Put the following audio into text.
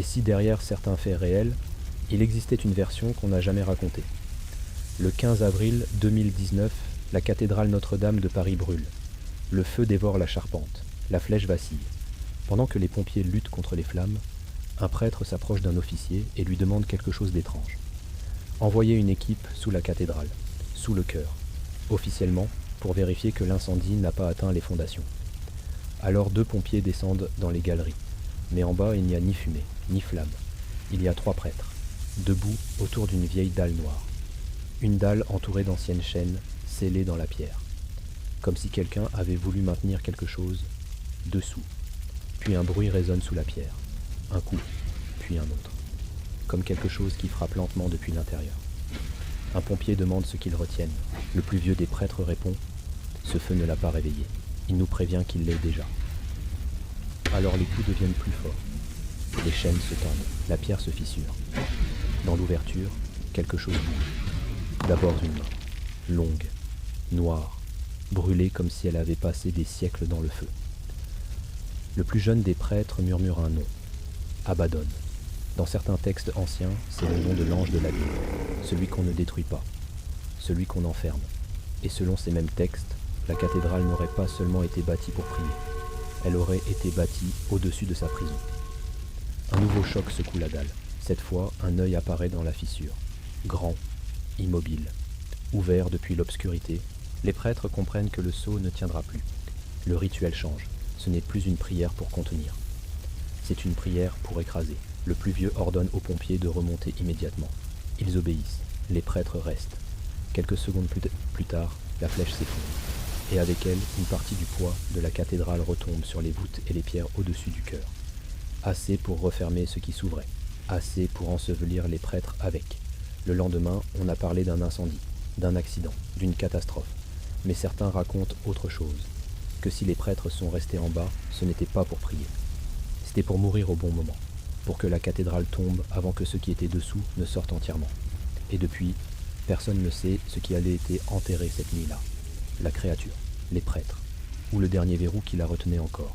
Et si derrière certains faits réels, il existait une version qu'on n'a jamais racontée. Le 15 avril 2019, la cathédrale Notre-Dame de Paris brûle. Le feu dévore la charpente, la flèche vacille. Pendant que les pompiers luttent contre les flammes, un prêtre s'approche d'un officier et lui demande quelque chose d'étrange. Envoyer une équipe sous la cathédrale, sous le chœur, officiellement, pour vérifier que l'incendie n'a pas atteint les fondations. Alors 2 pompiers descendent dans les galeries, mais en bas il n'y a ni fumée, ni flamme. Il y a 3 prêtres, debout autour d'une vieille dalle noire. Une dalle entourée d'anciennes chaînes, scellées dans la pierre. Comme si quelqu'un avait voulu maintenir quelque chose dessous. Puis un bruit résonne sous la pierre. Un coup, puis un autre. Comme quelque chose qui frappe lentement depuis l'intérieur. Un pompier demande ce qu'ils retiennent. Le plus vieux des prêtres répond « Ce feu ne l'a pas réveillé. Il nous prévient qu'il l'est déjà. » Alors les coups deviennent plus forts. Les chaînes se tendent, la pierre se fissure. Dans l'ouverture, quelque chose bouge. D'abord une main, longue, noire, brûlée comme si elle avait passé des siècles dans le feu. Le plus jeune des prêtres murmure un nom, Abaddon. Dans certains textes anciens, c'est le nom de l'ange de la vie, celui qu'on ne détruit pas, celui qu'on enferme. Et selon ces mêmes textes, la cathédrale n'aurait pas seulement été bâtie pour prier, elle aurait été bâtie au-dessus de sa prison. Un nouveau choc secoue la dalle. Cette fois, un œil apparaît dans la fissure, grand, immobile, ouvert depuis l'obscurité. Les prêtres comprennent que le sceau ne tiendra plus. Le rituel change. Ce n'est plus une prière pour contenir. C'est une prière pour écraser. Le plus vieux ordonne aux pompiers de remonter immédiatement. Ils obéissent. Les prêtres restent. Quelques secondes plus tard, la flèche s'effondre. Et avec elle, une partie du poids de la cathédrale retombe sur les voûtes et les pierres au-dessus du chœur. Assez pour refermer ce qui s'ouvrait. Assez pour ensevelir les prêtres avec. Le lendemain, on a parlé d'un incendie, d'un accident, d'une catastrophe. Mais certains racontent autre chose. Que si les prêtres sont restés en bas, ce n'était pas pour prier. C'était pour mourir au bon moment. Pour que la cathédrale tombe avant que ceux qui étaient dessous ne sortent entièrement. Et depuis, personne ne sait ce qui allait été enterré cette nuit-là. La créature, les prêtres, ou le dernier verrou qui la retenait encore.